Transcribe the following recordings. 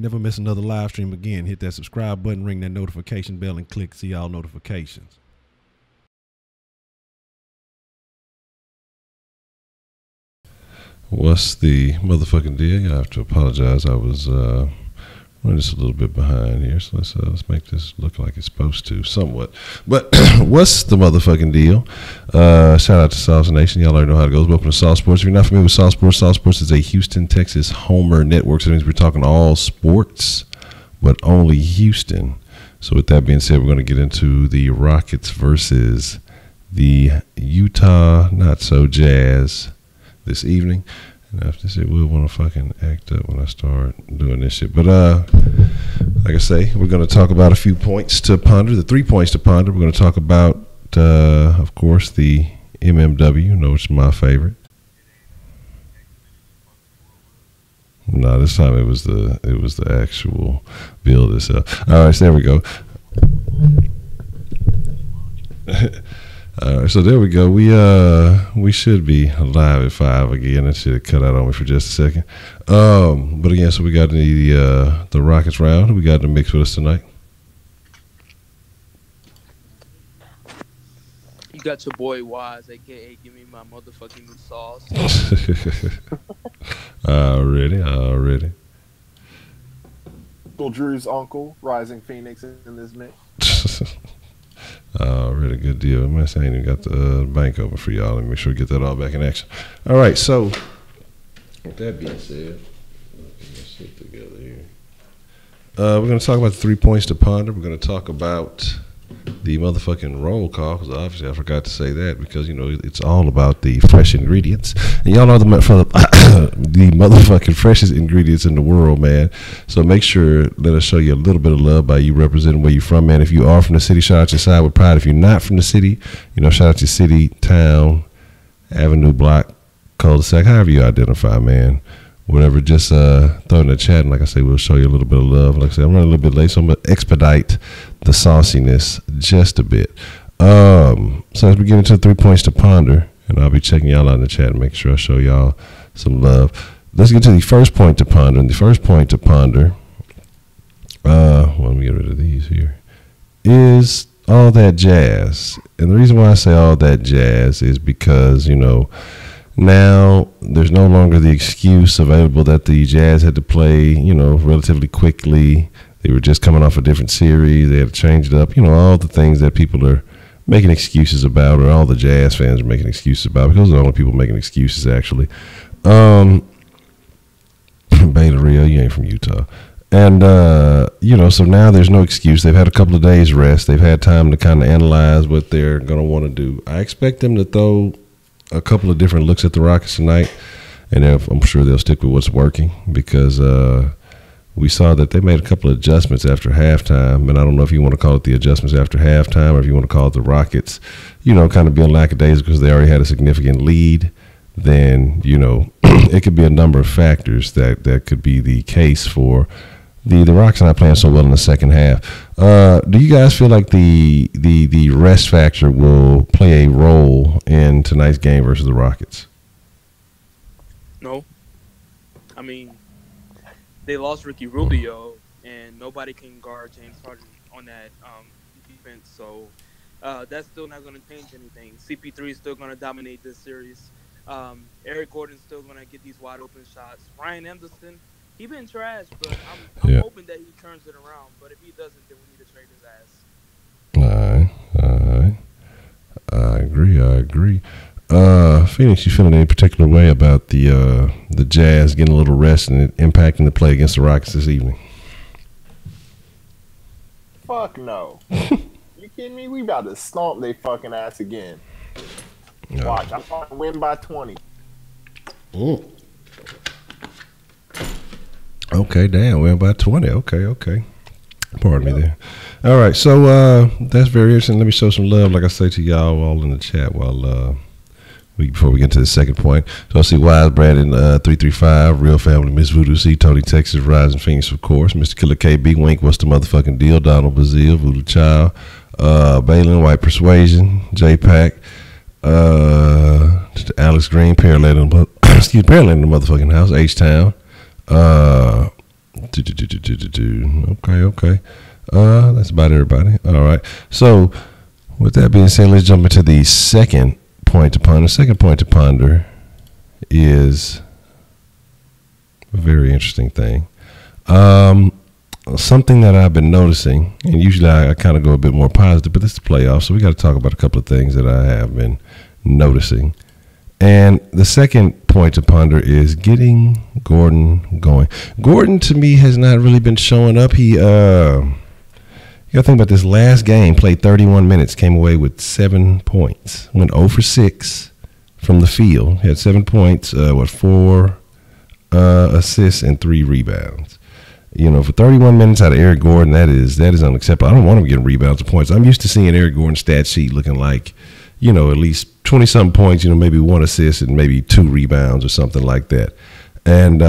Never miss another live stream again. Hit that subscribe button, ring that notification bell, and click see all notifications. What's the motherfucking deal? I have to apologize. I was running just a little bit behind here, so let's make this look like it's supposed to, somewhat. But what's the motherfucking deal? Shout out to Sauce Nation. Y'all already know how it goes. Welcome to Sauce Sports. If you're not familiar with Sauce Sports is a Houston, Texas homer network. So that means we're talking all sports, but only Houston. So with that being said, we're going to get into the Rockets versus the Utah Not So Jazz this evening. And after this, it will want to fucking act up when I start doing this shit. But like I say, we're going to talk about a few points to ponder, the 3 points to ponder. We're going to talk about, of course, the MMW. You know, it's my favorite. No, this time it was the actual build itself. All right, so there we go. All right, so there we go. We should be live at 5 again. That should have cut out on me for just a second. But again, so we got the Rockets round. We got in the mix with us tonight. You got your boy Wise, aka give me my motherfucking new sauce. Already. Uncle Drew's uncle, Rising Phoenix in this mix. Really good deal. Man, I ain't even got the bank open for y'all. Let me make sure we get that all back in action. All right, so with that being said, let's sit together here. We're going to talk about the 3 points to ponder. We're going to talk about the motherfucking roll call, because obviously I forgot to say that, because you know it's all about the fresh ingredients, and y'all know the motherfucking freshest ingredients in the world, man. So make sure, let us show you a little bit of love by you representing where you from, man. If you are from the city, shout out your side with pride. If you're not from the city, you know, shout out your city, town, avenue, block, cul-de-sac, however you identify, man. Whatever, just throw in the chat, and like I say, we'll show you a little bit of love. Like I said, I'm running a little bit late, so I'm going to expedite the sauciness just a bit. So as we get into 3 points to ponder, and I'll be checking y'all out in the chat and make sure I show y'all some love. Let's get to the first point to ponder. And the first point to ponder, let me get rid of these here, is all that jazz. And the reason why I say all that jazz is because, you know, now there's no longer the excuse available that the Jazz had to play, you know, relatively quickly. They were just coming off a different series. They had to change it up. You know, all the things that people are making excuses about, or all the Jazz fans are making excuses about, because those are the only people making excuses, actually. Beta Rio, you ain't from Utah. And, you know, so now there's no excuse. They've had a couple of days rest. They've had time to kind of analyze what they're going to want to do. I expect them to throw a couple of different looks at the Rockets tonight, and I'm sure they'll stick with what's working, because we saw that they made a couple of adjustments after halftime, and I don't know if you want to call it the adjustments after halftime or if you want to call it the Rockets, you know, kind of being lackadaisical because they already had a significant lead. Then, you know, it could be a number of factors that could be the case for the Rockets not playing so well in the second half. Do you guys feel like the rest factor will play a role in tonight's game versus the Rockets? No. I mean, they lost Ricky Rubio, and nobody can guard James Harden on that defense. So that's still not going to change anything. CP3 is still going to dominate this series. Eric Gordon's still going to get these wide open shots. Ryan Anderson, he been trash, but I'm hoping that he turns it around. But if he doesn't, then we need to trade his ass. All right. I agree. Phoenix, you feeling any particular way about the Jazz getting a little rest and it impacting the play against the Rockets this evening? Fuck no. You kidding me? We about to stomp they fucking ass again. No. Watch, I'm going to win by 20. Ooh. Okay, damn, we're about 20. Okay. Pardon me there. All right, so that's very interesting. Let me show some love, like I say to y'all all in the chat while before we get to the second point. So I see Wise Brandon 335, Real Family, Miss Voodoo C, Tony Texas, Rising Phoenix, of course, Mr. Killer KB, Wink, what's the motherfucking deal? Donald Bazille, Voodoo Child, Balin, White Persuasion, J-Pack, Alex Green, Parallel in the motherfucking house, H-Town, Okay. That's about everybody. All right. So, with that being said, let's jump into the second point to ponder. Second point to ponder is a very interesting thing. Something that I've been noticing, and usually I kind of go a bit more positive, but this is the playoffs, so we got to talk about a couple of things that I have been noticing. And the second point to ponder is getting Gordon going. Gordon, to me, has not really been showing up. You got to think about this last game, played 31 minutes, came away with 7 points, went 0 for 6 from the field, had 7 points, 4 assists and 3 rebounds. For 31 minutes out of Eric Gordon, that is unacceptable. I don't want him getting rebounds or points. I'm used to seeing Eric Gordon's stat sheet looking like, at least 20-something points, maybe 1 assist and maybe 2 rebounds or something like that. And,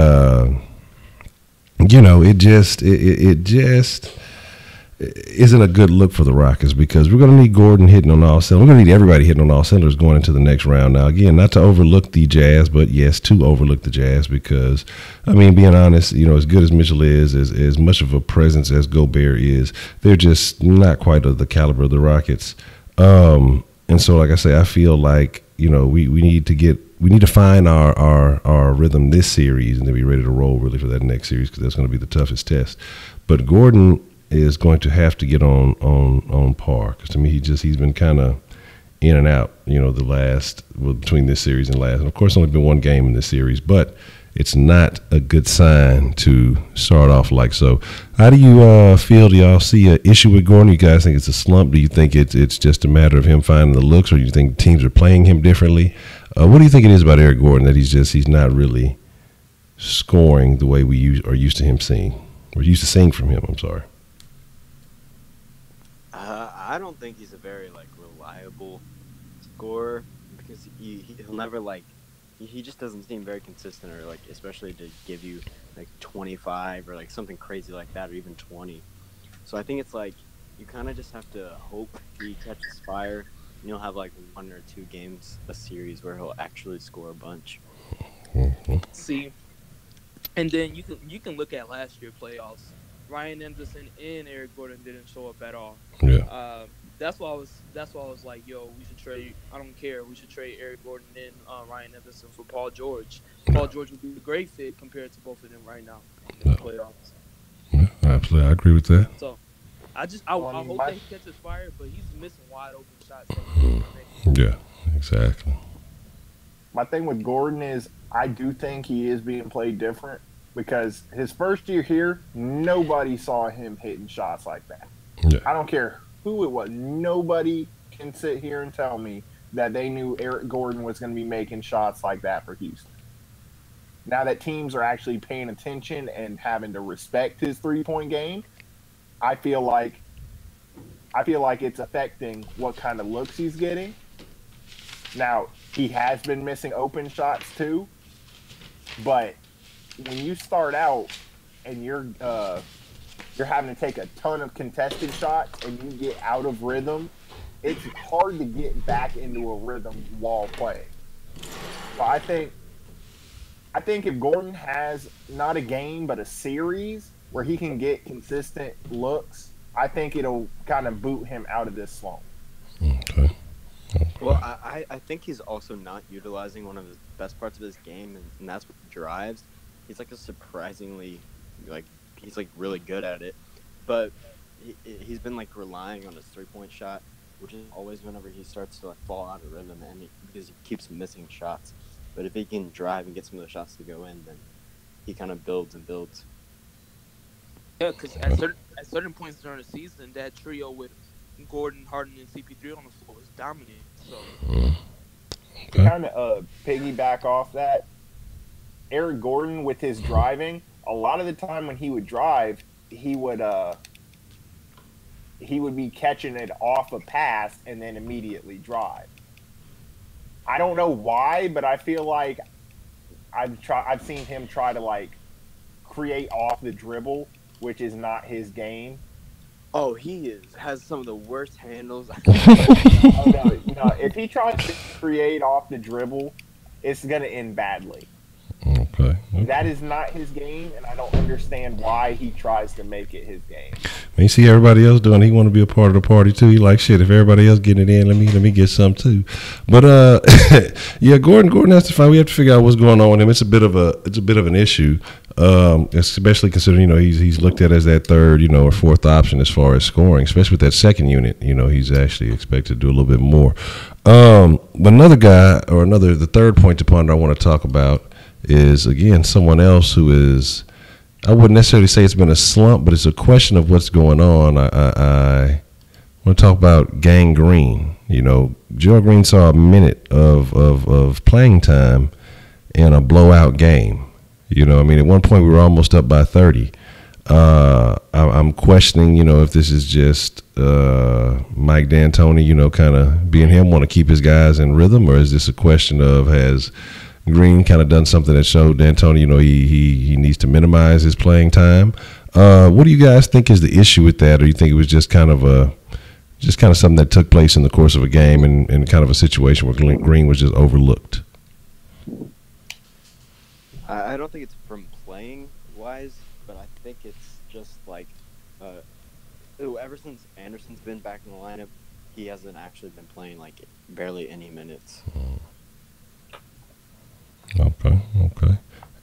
it just isn't a good look for the Rockets because we're going to need Gordon hitting on all cylinders. We're going to need everybody hitting on all cylinders going into the next round. Now, again, not to overlook the Jazz, but yes, to overlook the Jazz because, being honest, as good as Mitchell is, as much of a presence as Gobert is, they're just not quite of the caliber of the Rockets. And so, like I say, I feel like, we need to find our rhythm this series and then be ready to roll really for that next series because that's going to be the toughest test. But Gordon is going to have to get on par because to me he's been kind of in and out, between this series and last. And of course, only been one game in this series, but it's not a good sign to start off like so. How do you feel? Do y'all see an issue with Gordon? You guys think it's a slump? Do you think it's just a matter of him finding the looks, or do you think teams are playing him differently? What do you think it is about Eric Gordon that he's not really scoring the way we are used to him seeing? We're used to seeing from him. I'm sorry. I don't think he's a very reliable scorer because he'll never he just doesn't seem very consistent or especially to give you 25 or something crazy like that or even 20. So I think it's you kind of just have to hope he catches fire and you'll have 1 or 2 games a series where he'll actually score a bunch. See, and then you can look at last year's playoffs. Ryan Anderson and Eric Gordon didn't show up at all. Yeah. That's why I was like, yo, we should trade. I don't care. We should trade Eric Gordon and Ryan Anderson for Paul George. Paul George would be a great fit compared to both of them right now in the playoffs. Yeah, absolutely, I agree with that. So I hope that he catches fire, but he's missing wide open shots. Yeah, exactly. My thing with Gordon is I do think he is being played different. Because his first year here, nobody saw him hitting shots like that. Yeah. I don't care who it was. Nobody can sit here and tell me that they knew Eric Gordon was going to be making shots like that for Houston. Now that teams are actually paying attention and having to respect his three-point game, I feel like it's affecting what kind of looks he's getting. Now, he has been missing open shots too, but when you start out and you're having to take a ton of contested shots and you get out of rhythm, it's hard to get back into a rhythm while playing. So I think if Gordon has not a game but a series where he can get consistent looks, I think it'll kind of boot him out of this slump. Okay. Well, I think he's also not utilizing one of the best parts of his game, and that's what drives. He's a surprisingly, he's really good at it, but he's been relying on his 3-point shot, which is always whenever he starts to fall out of rhythm, and because he keeps missing shots. But if he can drive and get some of those shots to go in, then he kind of builds and builds. Yeah, because at certain points during the season, that trio with Gordon, Harden, and CP3 on the floor was dominant. So to kind of piggyback off that, Eric Gordon with his driving, a lot of the time when he would drive, he would be catching it off a pass and then immediately drive. I don't know why, but I feel like I've seen him try to create off the dribble, which is not his game. Oh, he has some of the worst handles. No, if he tries to create off the dribble, it's gonna end badly. Okay. That is not his game, and I don't understand why he tries to make it his game. When you see everybody else doing it, he want to be a part of the party too. He like, shit, if everybody else getting it in, let me get some too. But yeah, Gordon has to find. We have to figure out what's going on with him. It's a bit of an issue, especially considering he's looked at as that third or fourth option as far as scoring, especially with that second unit. He's actually expected to do a little bit more. But another guy the third point to ponder I want to talk about is, again, someone else who is, I wouldn't necessarily say it's been a slump, but it's a question of what's going on. I want to talk about Gang Green. Gerald Green saw a minute of playing time in a blowout game. At one point we were almost up by 30. I'm questioning, if this is just Mike D'Antoni, kind of being him, want to keep his guys in rhythm, or is this a question of has Green kind of done something that showed D'Antoni, he needs to minimize his playing time? What do you guys think is the issue with that, or you think it was just kind of something that took place in the course of a game and kind of a situation where Green was just overlooked? I don't think it's from playing wise, but I think it's just like ever since Anderson's been back in the lineup, he hasn't actually been playing like barely any minutes. Okay.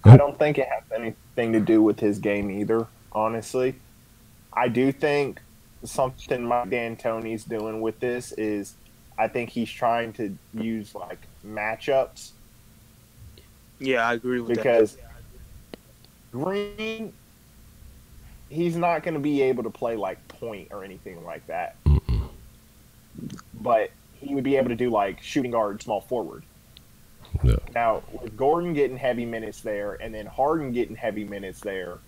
I don't think it has anything to do with his game either, honestly. I do think something Mike D'Antoni's doing with this is I think he's trying to use like matchups. Yeah, I agree with that. Because Green, he's not going to be able to play like point or anything like that. But he would be able to do like shooting guard, small forward. Yeah. Now, with Gordon getting heavy minutes there, and then Harden getting heavy minutes there,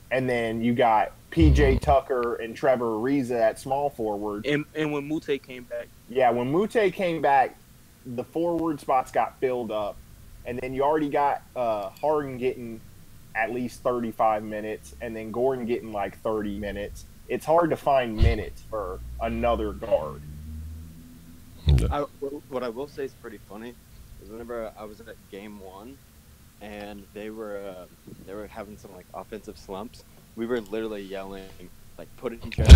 and then you got PJ Tucker and Trevor Ariza at small forward. And when Muthaf came back. Yeah, when Muthaf came back, the forward spots got filled up. And then you already got Harden getting at least 35 minutes, and then Gordon getting like 30 minutes. It's hard to find minutes for another guard. What I will say is pretty funny is whenever I was at game one, and they were having some like offensive slumps, we were literally yelling like, "Put it in check."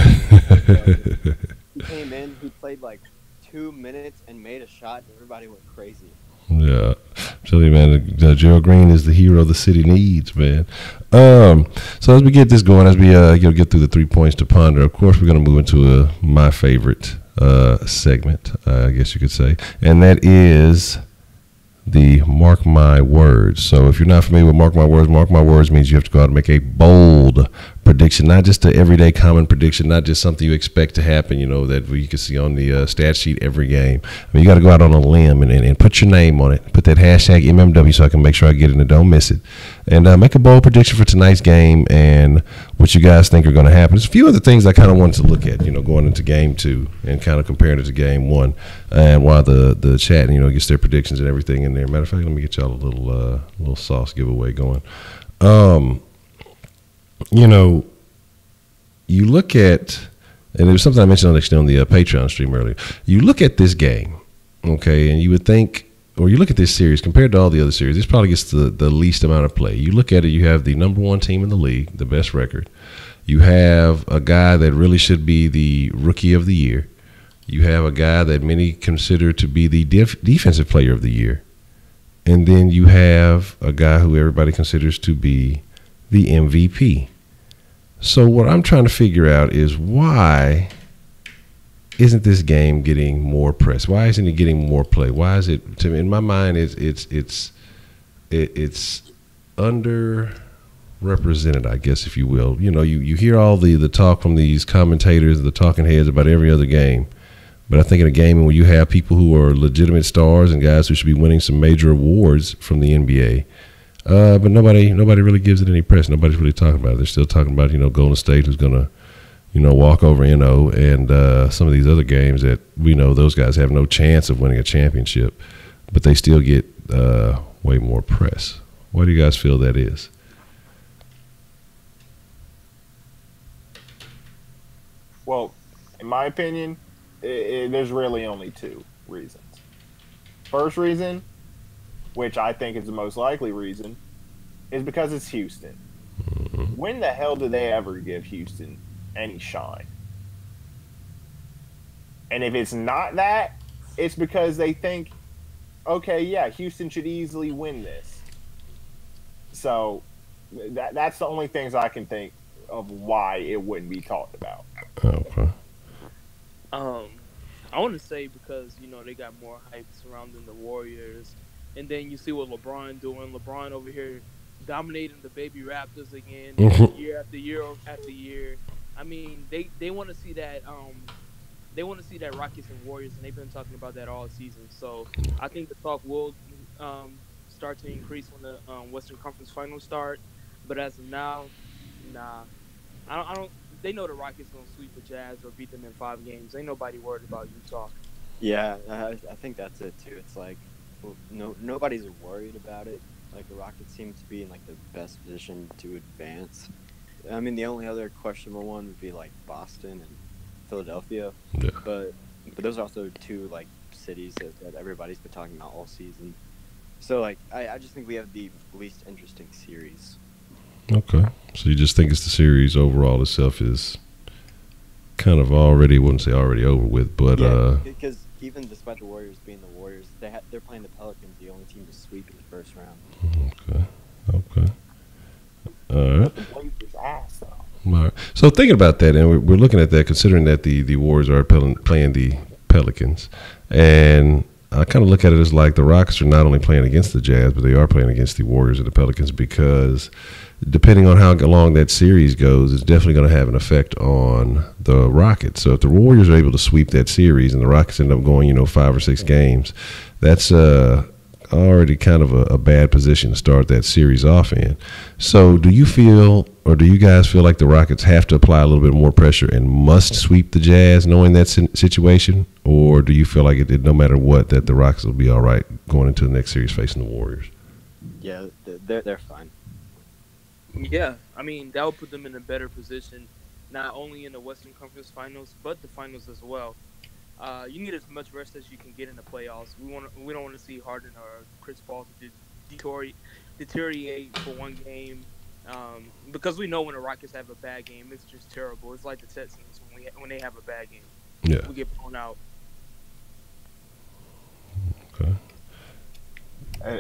He came in, he played like 2 minutes and made a shot, and everybody went crazy. Yeah, tell you, man, Gerald Green is the hero the city needs, man. So as we get this going, as we get through the 3 points to ponder, of course, we're going to move into my favorite segment, I guess you could say, and that is the Mark My Words. So if you're not familiar with Mark My Words means you have to go out and make a bold prediction, not just an everyday common prediction, not just something you expect to happen, that you can see on the stat sheet every game. I mean, you got to go out on a limb and put your name on it. Put that hashtag MMW so I can make sure I get it and don't miss it. And make a bold prediction for tonight's game and what you guys think are going to happen. There's a few other things I kind of wanted to look at, going into game two and kind of comparing it to game one. And while the chat, gets their predictions and everything in there. Matter of fact, let me get y'all a little sauce giveaway going. You look at, and there was something I mentioned on the Patreon stream earlier. You look at this game, okay, and you would think, or you look at this series compared to all the other series, this probably gets the least amount of play. You look at it, you have the number one team in the league, the best record. You have a guy that really should be the rookie of the year. You have a guy that many consider to be the defensive player of the year. And then you have a guy who everybody considers to be the MVP. So what I'm trying to figure out is why isn't this game getting more press? Why isn't it getting more play? Why is it? To me, in my mind, it's underrepresented, I guess, if you will. You hear all the talk from these commentators, the talking heads about every other game. But I think in a game where you have people who are legitimate stars and guys who should be winning some major awards from the NBA, but nobody really gives it any press. Nobody's really talking about it. They're still talking about Golden State, who's going to walk over NO, and some of these other games that we know those guys have no chance of winning a championship, but they still get way more press. Why do you guys feel that is? Well, in my opinion, there's really only two reasons. First reason, which I think is the most likely reason, is because it's Houston. When the hell do they ever give Houston any shine? And if it's not that, it's because they think, okay, yeah, Houston should easily win this. So that's the only things I can think of why it wouldn't be talked about. Okay. I want to say because they got more hype surrounding the Warriors, and then you see what LeBron doing. LeBron over here dominating the baby Raptors again, year after year after year. I mean, they want to see that. They want to see that Rockets and Warriors, and they've been talking about that all season. So I think the talk will start to increase when the Western Conference Finals start. But as of now, nah. I don't. They know the Rockets gonna sweep the Jazz or beat them in 5 games. Ain't nobody worried about Utah. Yeah, I think that's it too. It's like nobody's worried about it. Like the Rockets seem to be in like the best position to advance. I mean, the only other questionable one would be like Boston and Philadelphia. Yeah. But those are also 2 like cities that everybody's been talking about all season. So like I just think we have the least interesting series. Okay. So you just think it's the series overall itself is kind of already, wouldn't say already over with, but because even despite the Warriors being the Warriors, they're playing the Pelicans, the only team to sweep in the first round. Okay. All right. The Blazers ass though. All right. So thinking about that, and we're looking at that, considering that the Warriors are playing the Pelicans, and I kind of look at it as like the Rockets are not only playing against the Jazz, but they are playing against the Warriors and the Pelicans because depending on how long that series goes, it's definitely going to have an effect on the Rockets. So if the Warriors are able to sweep that series and the Rockets end up going, 5 or 6 games, that's already kind of a bad position to start that series off in. So do you feel, or do you guys feel like the Rockets have to apply a little bit more pressure and must sweep the Jazz knowing that situation? Or do you feel like no matter what, that the Rockets will be all right going into the next series facing the Warriors? Yeah, they're fine. Yeah, I mean that will put them in a better position, not only in the Western Conference Finals but the finals as well. You need as much rest as you can get in the playoffs. We don't want to see Harden or Chris Paul deteriorate for one game, because we know when the Rockets have a bad game, it's just terrible. It's like the Texans when they have a bad game. Yeah, we get blown out. Okay.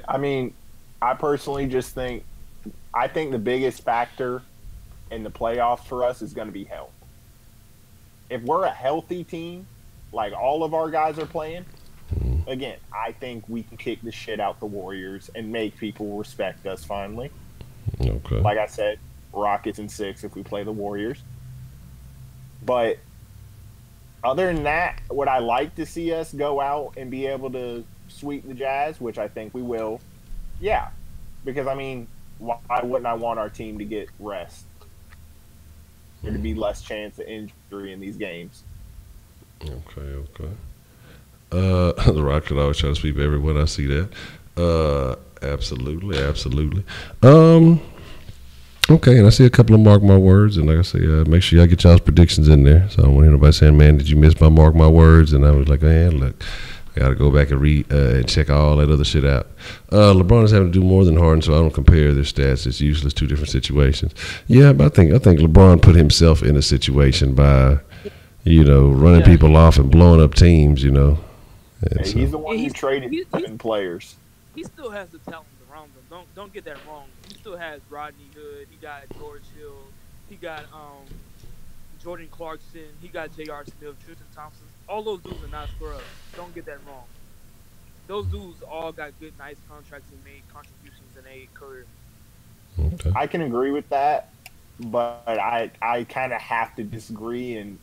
I mean, I personally just think. I think the biggest factor in the playoffs for us is going to be health. If we're a healthy team, like all of our guys are playing, again, I think we can kick the shit out the Warriors and make people respect us finally. Okay. Like I said, Rockets in 6 if we play the Warriors. But other than that, would I like to see us go out and be able to sweep the Jazz, which I think we will? Yeah. Because, I mean, why wouldn't I want our team to get rest? There to be less chance of injury in these games. Okay. The Rockets always try to sweep everyone. I see that. Absolutely. Okay, and I see a couple of mark my words, and like I say, make sure y'all get y'all's predictions in there. So I don't want anybody saying, "Man, did you miss my mark my words?" And I was like, "Man, look, I got to go back and read and check all that other shit out." LeBron is having to do more than Harden, so I don't compare their stats. It's useless, 2 different situations. Yeah, but I think LeBron put himself in a situation by, running people off and blowing up teams. He's the one who traded 7 players. He still has the talent around him. Don't get that wrong. He still has Rodney Hood. He got George Hill. He got Jordan Clarkson. He got J.R. Smith, Tristan Thompson. All those dudes are not scrubs. Don't get that wrong. Those dudes all got good, nice contracts and made contributions in their career. Okay. I can agree with that, but I kind of have to disagree, and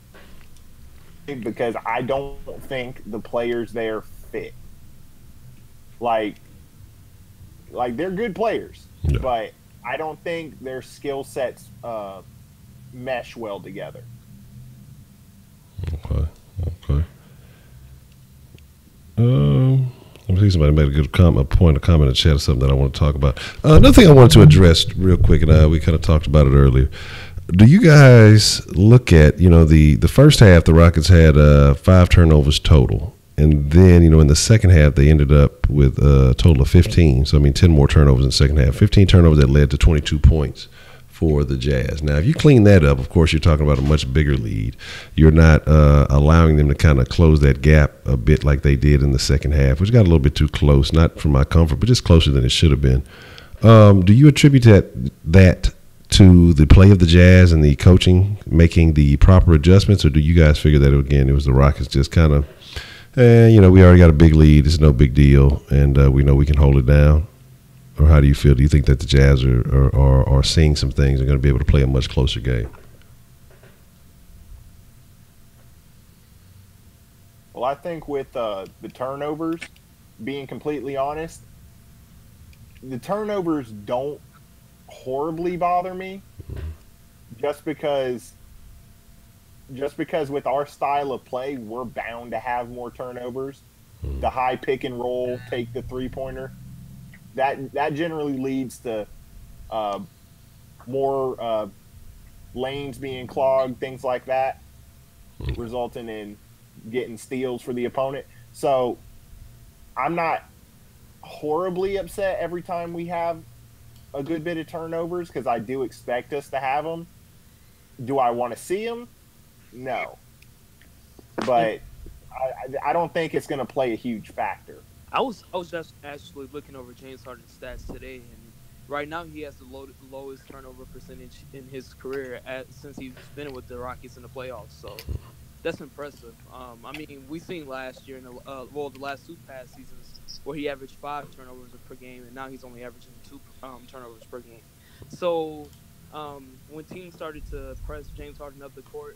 because I don't think the players there fit. Like they're good players, Yeah. but I don't think their skill sets mesh well together. Okay. Let me see, somebody made a comment in the chat or something that I want to talk about. Another thing I wanted to address real quick, and we kind of talked about it earlier. Do you guys look at, the first half, the Rockets had 5 turnovers total, And then, in the second half, they ended up with a total of 15. So, 10 more turnovers in the second half. 15 turnovers that led to 22 points for the Jazz. Now, if you clean that up, of course, you're talking about a much bigger lead. You're not allowing them to kind of close that gap a bit like they did in the second half, which got a little bit too close, not for my comfort, but just closer than it should have been. Do you attribute that to the play of the Jazz and the coaching making the proper adjustments, or do you guys figure that, again, it was the Rockets just kind of, we already got a big lead, it's no big deal, and we know we can hold it down? Or how do you feel? Do you think that the Jazz are seeing some things and going to be able to play a much closer game? Well, I think with the turnovers, being completely honest, the turnovers don't horribly bother me, just because with our style of play, we're bound to have more turnovers. The high pick and roll, take the three-pointer, that generally leads to more lanes being clogged, things like that, resulting in getting steals for the opponent. So I'm not horribly upset every time we have a good bit of turnovers, because I do expect us to have them. Do I want to see them? No. But I don't think it's going to play a huge factor. I was just actually looking over James Harden's stats today, and right now he has the lowest turnover percentage in his career since he's been with the Rockets in the playoffs. So that's impressive. We've seen last year the last two past seasons where he averaged 5 turnovers per game, and now he's only averaging 2 turnovers per game. So when teams started to press James Harden up the court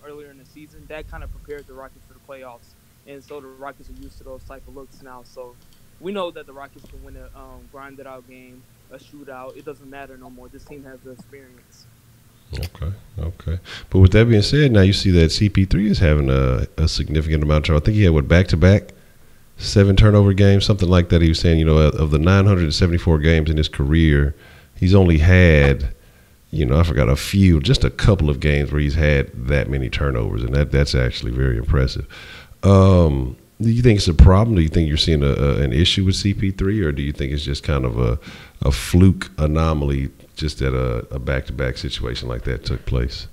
earlier in the season, that kind of prepared the Rockets for the playoffs. And so the Rockets are used to those type of looks now. So we know that the Rockets can win a grinded out game, a shootout. It doesn't matter no more. This team has the experience. Okay. But with that being said, now you see that CP3 is having a significant amount of trouble. I think he had, back-to-back 7 turnover games, something like that. He was saying, of the 974 games in his career, he's only had, I forgot just a couple of games where he's had that many turnovers, and that's actually very impressive. Do you think it's a problem? Do you think you're seeing an issue with CP3, or do you think it's just kind of a fluke anomaly, just that a back-to-back situation like that took place?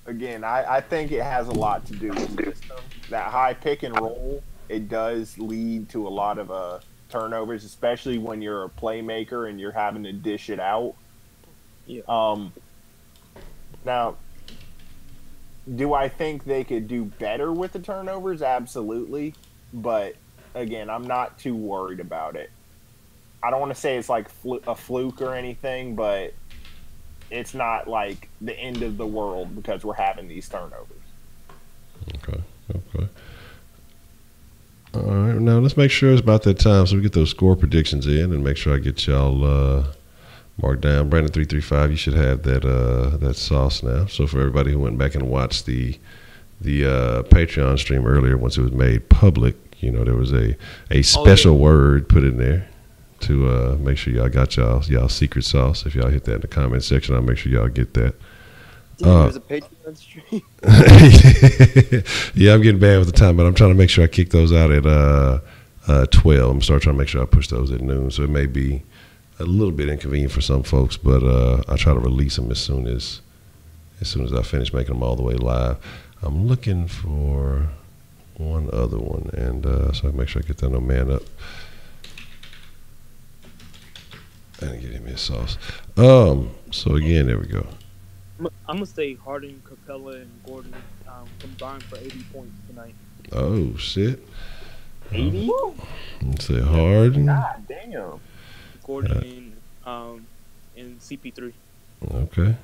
Again, I think it has a lot to do with the system. That high pick and roll, it does lead to a lot of turnovers, especially when you're a playmaker and you're having to dish it out. Yeah. Now, do I think they could do better with the turnovers? Absolutely. But, again, I'm not too worried about it. I don't want to say it's like a fluke or anything, but it's not like the end of the world because we're having these turnovers. Okay. All right, now let's make sure it's about that time so we get those score predictions in and make sure I get y'all marked down. Brandon 335, you should have that sauce now. So for everybody who went back and watched the Patreon stream earlier, once it was made public, there was a special word put in there to make sure y'all got y'all secret sauce. If y'all hit that in the comment section, I'll make sure y'all get that. There's a Patreon stream. Yeah, I'm getting bad with the time, but I'm trying to make sure I kick those out at 12. I'm trying to make sure I push those at noon, so it may be a little bit inconvenient for some folks, but I try to release them as soon as I finish making them all the way live. I'm looking for one other one, and so I make sure I get that no man up. I didn't get him his sauce. So again, there we go. I'm gonna say Harden, Capella, and Gordon combined for 80 points tonight. Oh shit! 80? Let's say Harden. God damn. Gordon and CP3. Okay.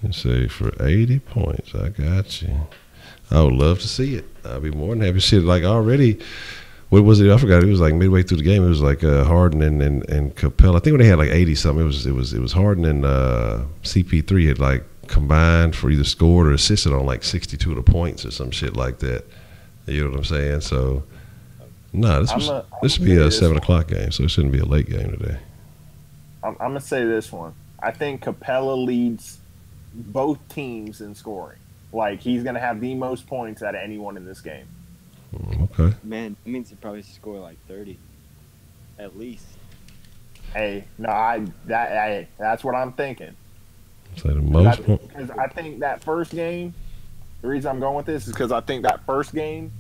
And say for 80 points, I got you. I would love to see it. I'd be more than happy to see it. Like already, what was it? I forgot. It was like midway through the game. It was like Harden and Capella. I think when they had like 80 something, it was Harden and CP3 had like combined for either scored or assisted on like 62 of the points or some shit like that. You know what I'm saying? So, this should be a 7 o'clock game, so it shouldn't be a late game today. I'm going to say this one. I think Capella leads both teams in scoring. Like, he's going to have the most points out of anyone in this game. Okay. Man, it means he'd probably score like 30, at least. Hey, no, that's what I'm thinking. So the most points. Because I think that first game, the reason I'm going with this is because I think that first game,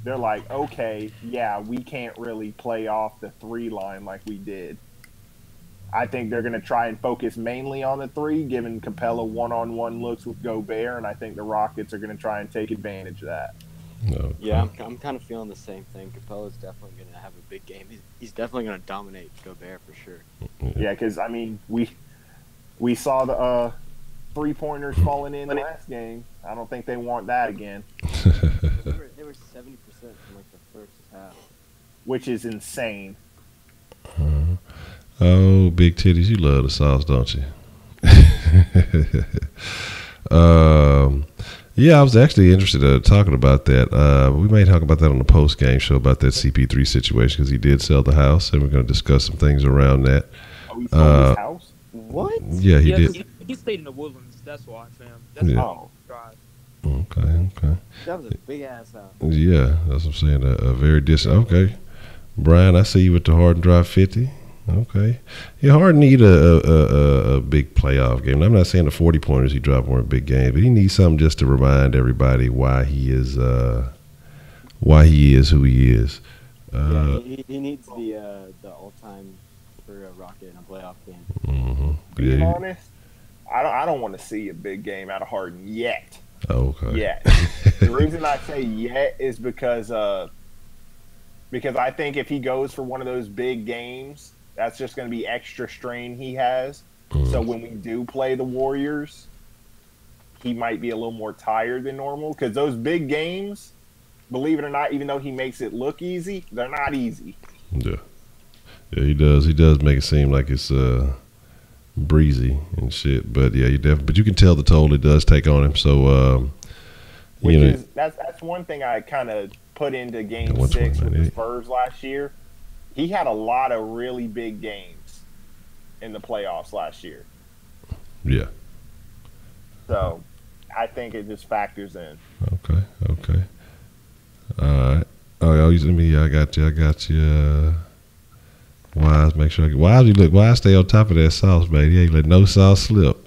they're like, okay, yeah, we can't really play off the 3 line like we did. I think they're going to try and focus mainly on the 3, giving Capella one-on-one looks with Gobert, and I think the Rockets are going to try and take advantage of that. Okay. Yeah, I'm kind of feeling the same thing. Capella's definitely going to have a big game. He's definitely going to dominate Gobert for sure. Yeah, because, I mean, we saw the 3-pointers falling in the last game. I don't think they want that again. They were 70% from like the first half. Which is insane. Oh, big titties, you love the sauce, don't you? Yeah, I was actually interested in talking about that. We may talk about that on the post-game show about that CP3 situation because he did sell the house, and we're going to discuss some things around that. Oh, he sold his house? What? Yeah, he did. He stayed in the Woodlands. That's why, fam. That's Yeah. why I drive. Okay. That was a big-ass house. Yeah, that's what I'm saying. A very distant. Okay. Brian, I see you with the Harden Drive 50. Okay. Yeah, Harden need a big playoff game. I'm not saying the 40-pointers he dropped weren't big games, but he needs something just to remind everybody why he is who he is. Yeah, he needs the all-time for a Rocket in a playoff game. Mm-hmm. Being honest, I don't want to see a big game out of Harden yet. Okay. Yet. The reason I say yet is because I think if he goes for one of those big games, that's just going to be extra strain he has. So when we do play the Warriors, he might be a little more tired than normal. Because those big games, believe it or not, even though he makes it look easy, they're not easy. Yeah. Yeah, he does. He does make it seem like it's breezy and shit. But yeah, but you can tell the toll it does take on him. So that's one thing I kind of put into Game 6 with the Spurs last year. He had a lot of really big games in the playoffs last year. Yeah. So I think it just factors in. Okay. All right. Oh, I got you. Wise, make sure. Wise, stay on top of that sauce, man. He ain't let no sauce slip.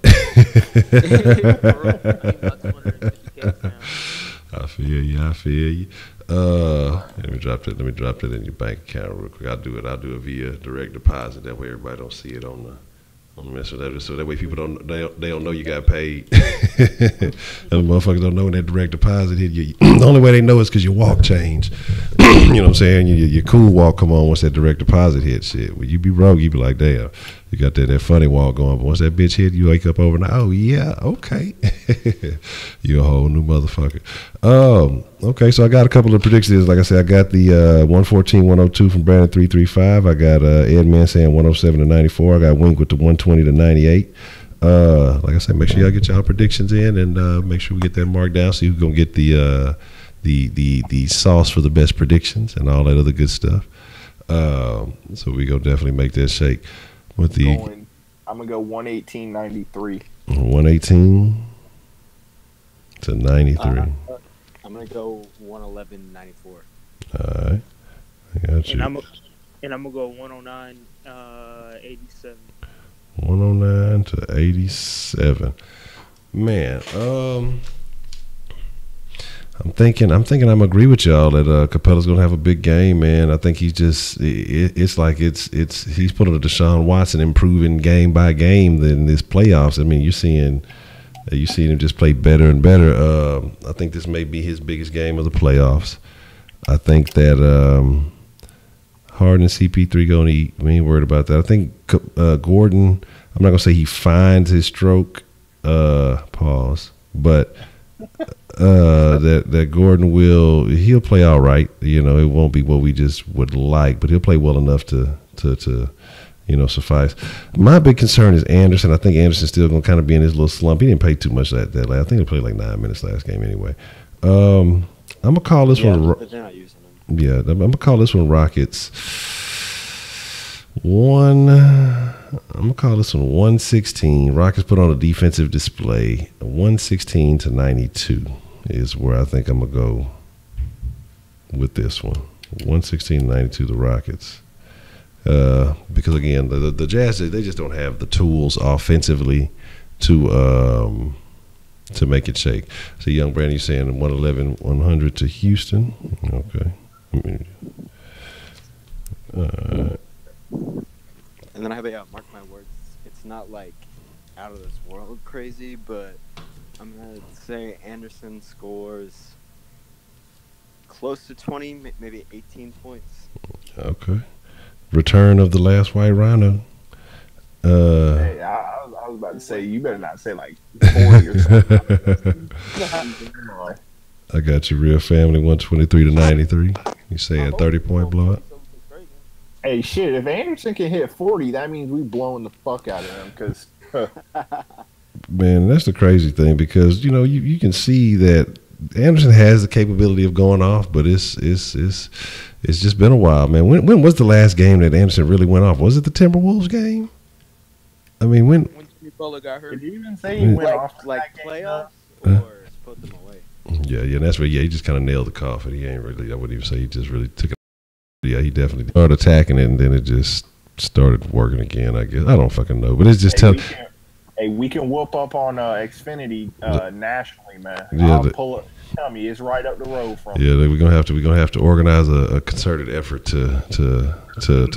I feel you. Let me drop that in your bank account real quick. I'll do it via direct deposit. That way everybody don't see it on the mess with that. So that way people don't know you got paid. And motherfuckers don't know when that direct deposit hit you. The only way they know is because your walk changed. You know what I'm saying? Your cool walk come on once that direct deposit hit. Shit, when you be broke, you be like, damn, you got that funny walk going. But once that bitch hit, you wake up overnight. Oh yeah, okay. You a whole new motherfucker. Okay, so I got a couple of predictions. Like I said, I got the 114-102 from Brandon 335. I got Edman saying 107-94. I got Wink with the 120-98. Like I said, make sure y'all get y'all predictions in and make sure we get that marked down so you're gonna get the sauce for the best predictions and all that other good stuff. So we gonna definitely make that shake with I'm gonna go 118-93. 118 to 93. I'm gonna go 111-94. All right, I got you. And I'm gonna go 109, 87. 109 to 87. Man, I'm thinking I'm agree with y'all that Capella's gonna have a big game, man. I think he's just it's like he's putting a Deshaun Watson improving game by game in this playoffs. I mean, you're seeing him just play better and better. I think this may be his biggest game of the playoffs. I think that Harden and CP3 gonna eat. We ain't worried about that. I think Gordon. I'm not gonna say he finds his stroke. Pause. But that Gordon he'll play all right. You know, it won't be what we just would like, but he'll play well enough to suffice. My big concern is Anderson. I think Anderson's still gonna kind of be in his little slump. He didn't play too much that last. I think he played like 9 minutes last game anyway. I'm gonna call this one. But they're not using him. Yeah, I'm gonna call this one Rockets. I'm gonna call this one 116. Rockets put on a defensive display. 116 to 92 is where I think I'm gonna go with this one. 116 to 92, the Rockets. Because again, the Jazz, they just don't have the tools offensively to make it shake. So young Brandon, you saying 111, 100 to Houston? Okay. And then I have mark my words. It's not like out of this world crazy, but I'm gonna say Anderson scores close to 20, maybe 18 points. Okay. Return of the last white rhino. Hey, I was about to say, you better not say like 40 or something. I got you, real family. 123 to 93. You say a 30-point blowout. Hey, shit! If Anderson can hit 40, that means we blowing the fuck out of him. Because man, that's the crazy thing because you can see that Anderson has the capability of going off, but it's just been a while, man. When was the last game that Anderson really went off? Was it the Timberwolves game? I mean, when Jimmy Butler got hurt. did you even say he went off like that playoffs game, or put them away? Yeah, that's where he just kind of nailed the coffin. He ain't really. I wouldn't even say he just really took it. Yeah, he definitely started attacking it, and then it just started working again. I guess I don't fucking know, but it's just telling. Hey, we can whoop up on Xfinity nationally, man. Yeah, I'll pull it. Tell me, it's right up the road from. Yeah, we're gonna have to organize a concerted effort to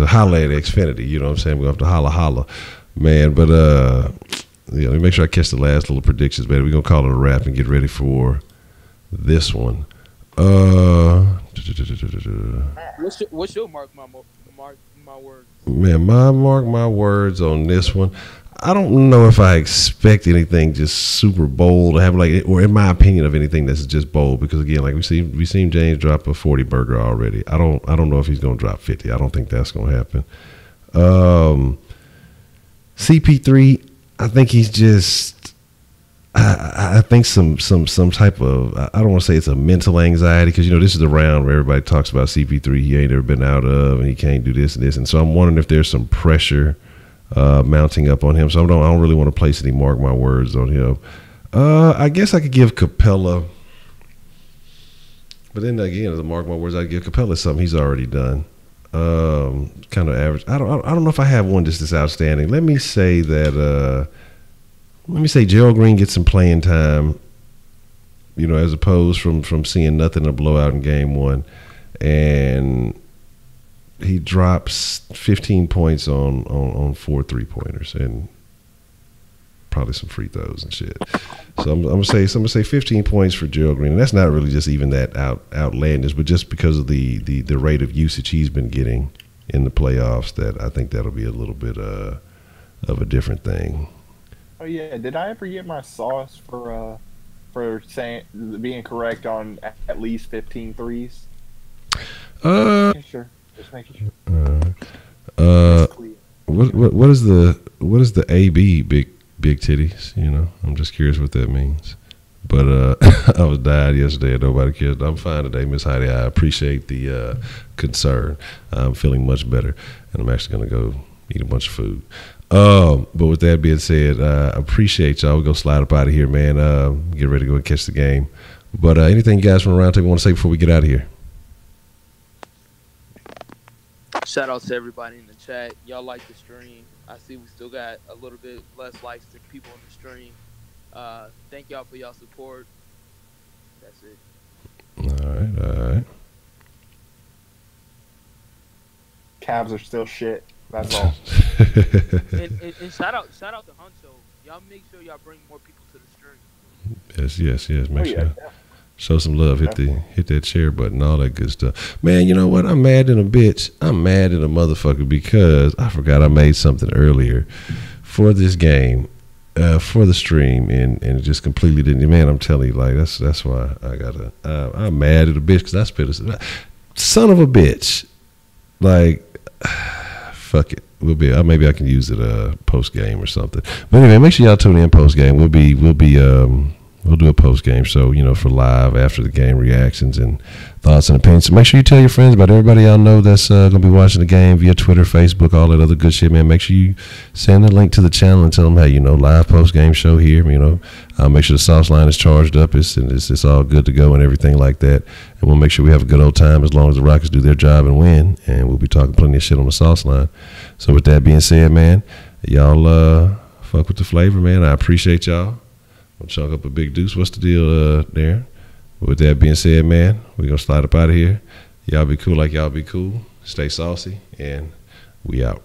holler at Xfinity. You know what I'm saying? We're gonna have to holla, man. But let me make sure I catch the last little predictions, man. We're gonna call it a wrap and get ready for this one. What's your mark my words? Man, mark my words on this one. I don't know if I expect anything just super bold to have or in my opinion of anything that's just bold because again, like we seen James drop a 40 burger already. I don't know if he's gonna drop 50. I don't think that's gonna happen. CP3, I think he's just. I think some type of I don't want to say it's a mental anxiety because this is the round where everybody talks about CP3 he ain't ever been out of and he can't do this and this and so I'm wondering if there's some pressure mounting up on him so I don't really want to place any mark my words on him. I guess I could give Capella, but then again as a mark my words I'd give Capella something he's already done. Kind of average. I don't know if I have one just this outstanding. Let me say Gerald Green gets some playing time, as opposed from seeing nothing in a blowout in game one. And he drops 15 points on 4 3-pointers and probably some free throws and shit. So I'm gonna say 15 points for Gerald Green. And that's not really just even that outlandish, but just because of the rate of usage he's been getting in the playoffs, that I think that'll be a little bit of a different thing. Oh yeah, did I ever get my sauce for saying being correct on at least 15 threes? Sure. Just making sure. What is the AB big titties? I'm just curious what that means. But I was died yesterday and nobody cares. I'm fine today, Miss Heidi. I appreciate the concern. I'm feeling much better, and I'm actually gonna go eat a bunch of food. But with that being said, appreciate y'all. We'll go slide up out of here, man. Get ready to go and catch the game. But anything you guys from the roundtable want to say before we get out of here? Shout out to everybody in the chat. Y'all like the stream. I see we still got a little bit less likes than people in the stream. Thank y'all for y'all support. That's it. All right. Cavs are still shit. That's all. and shout out to Honcho. Y'all make sure y'all bring more people to the stream. Yes. Make sure. Show some love. Hit that share button. All that good stuff. Man, you know what? I'm mad than a bitch. I'm mad at a motherfucker because I forgot I made something earlier for this game, for the stream, and it just completely didn't. Man, I'm telling you, like that's why I gotta. I'm mad at a bitch because I spit a son of a bitch. Like. Fuck it. Maybe I can use it post game or something. But anyway, make sure y'all tune in post game. We'll be We'll do a post-game show, for live after the game reactions and thoughts and opinions. So make sure you tell your friends about everybody y'all know that's going to be watching the game via Twitter, Facebook, all that other good shit, man. Make sure you send a link to the channel and tell them, hey, live post-game show here. Make sure the sauce line is charged up. It's all good to go and everything like that. And we'll make sure we have a good old time as long as the Rockets do their job and win. And we'll be talking plenty of shit on the sauce line. So with that being said, man, y'all fuck with the flavor, man. I appreciate y'all. I'll chalk up a big deuce. What's the deal there? With that being said, man, we're going to slide up out of here. Y'all be cool like y'all be cool. Stay saucy, and we out.